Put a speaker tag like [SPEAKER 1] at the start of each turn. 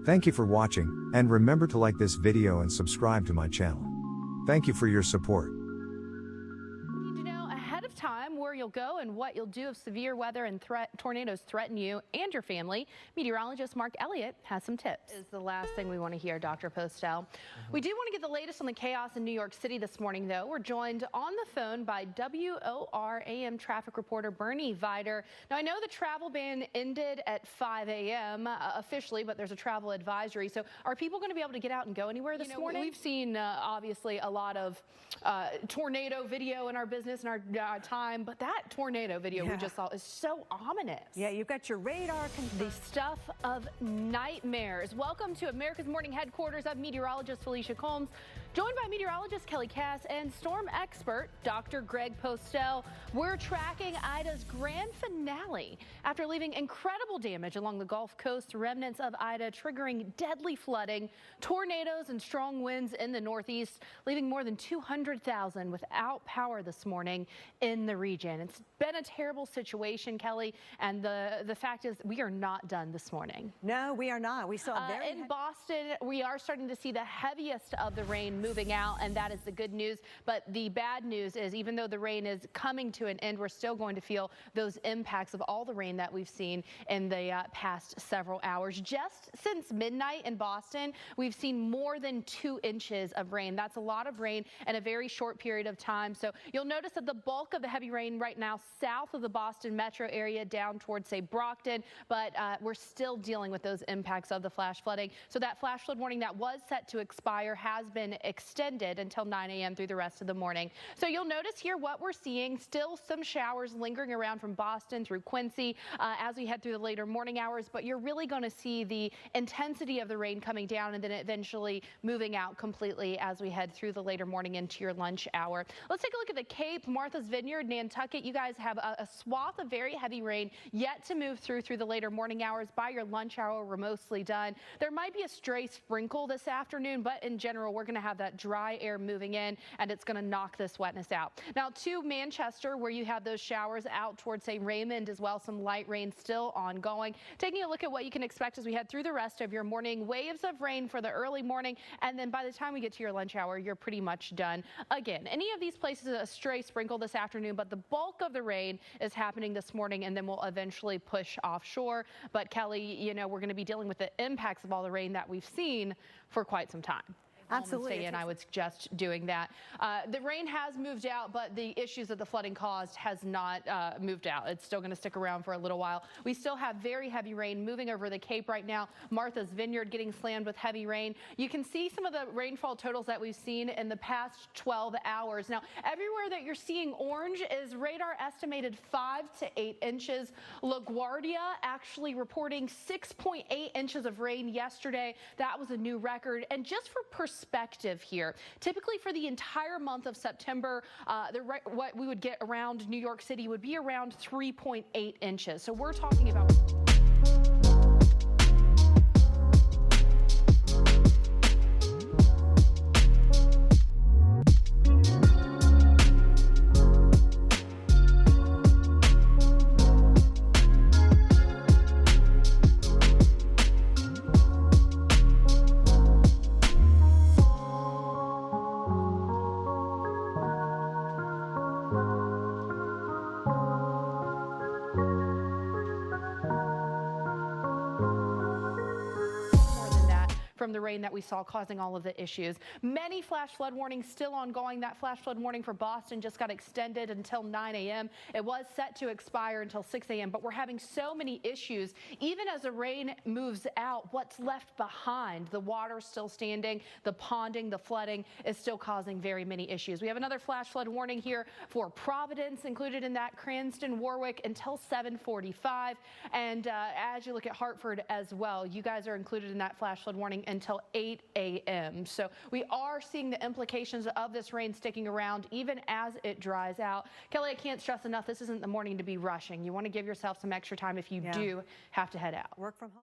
[SPEAKER 1] Thank you for watching, and remember to like this video and subscribe to my channel. Thank you for your support.
[SPEAKER 2] Need to know ahead of time where you'll go and what you'll do if severe weather and tornadoes threaten you and your family. Meteorologist Mark Elliott has some tips. Is the last thing we want to hear, Dr. Postel. We do want to get the latest on the chaos in New York City this morning, though. We're joined on the phone by WOR AM traffic reporter Bernie Vider. Now, I know the travel ban ended at 5 a.m. Officially, but there's a travel advisory. So are people going to be able to get out and go anywhere this morning? We've seen obviously a lot of tornado video in our business and our time, but that tornado video we just saw is so ominous.
[SPEAKER 3] Yeah, you've got your radar confirmed.
[SPEAKER 2] The stuff of nightmares. Welcome to America's Morning Headquarters. I'm meteorologist Felicia, joined by meteorologist Kelly Cass and storm expert Dr. Greg Postel. We're tracking Ida's grand finale after leaving incredible damage along the Gulf Coast. Remnants of Ida triggering deadly flooding, tornadoes and strong winds in the Northeast, leaving more than 200,000 without power this morning in the region. It's been a terrible situation, Kelly, and the fact is we are not done this morning.
[SPEAKER 3] No, we are not. We saw
[SPEAKER 2] in Boston, we are starting to see the heaviest of the rain moving out, and that is the good news. But the bad news is even though the rain is coming to an end, we're still going to feel those impacts of all the rain that we've seen in the past several hours. Just since midnight in Boston, we've seen more than 2 inches of rain. That's a lot of rain in a very short period of time. So you'll notice that the bulk of the heavy rain right now south of the Boston metro area down towards, say, Brockton, but we're still dealing with those impacts of the flash flooding. So that flash flood warning that was set to expire has been extended until 9 a.m. through the rest of the morning. So you'll notice here what we're seeing, still some showers lingering around from Boston through Quincy as we head through the later morning hours, but you're really going to see the intensity of the rain coming down and then eventually moving out completely as we head through the later morning into your lunch hour. Let's take a look at the Cape, Martha's Vineyard, Nantucket. You guys have a swath of very heavy rain yet to move through the later morning hours. By your lunch hour, we're mostly done. There might be a stray sprinkle this afternoon, but in general, we're going to have that dry air moving in, and it's going to knock this wetness out. Now to Manchester, where you have those showers out towards, say, Raymond as well, some light rain still ongoing. Taking a look at what you can expect as we head through the rest of your morning. Waves of rain for the early morning, and then by the time we get to your lunch hour, you're pretty much done. Again, any of these places, a stray sprinkle this afternoon, but the bulk of the rain is happening this morning, and then we'll eventually push offshore. But Kelly, you know, we're going to be dealing with the impacts of all the rain that we've seen for quite some time.
[SPEAKER 3] Absolutely.
[SPEAKER 2] And I would suggest doing that. The rain has moved out, but the issues that the flooding caused has not moved out. It's still going to stick around for a little while. We still have very heavy rain moving over the Cape right now. Martha's Vineyard getting slammed with heavy rain. You can see some of the rainfall totals that we've seen in the past 12 hours. Now, everywhere that you're seeing orange is radar estimated 5 to 8 inches. LaGuardia actually reporting 6.8 inches of rain yesterday. That was a new record. And just for perspective here, typically for the entire month of September, what we would get around New York City would be around 3.8 inches. So we're talking about from the rain that we saw causing all of the issues. Many flash flood warnings still ongoing. That flash flood warning for Boston just got extended until 9 a.m. It was set to expire until 6 a.m., but we're having so many issues. Even as the rain moves out, what's left behind, the water's still standing, the ponding, the flooding is still causing very many issues. We have another flash flood warning here for Providence, included in that, Cranston, Warwick, until 7:45. And as you look at Hartford as well, you guys are included in that flash flood warning until 8 a.m. So we are seeing the implications of this rain sticking around even as it dries out. Kelly, I can't stress enough, this isn't the morning to be rushing. You want to give yourself some extra time if you do have to head out.
[SPEAKER 3] Work from home.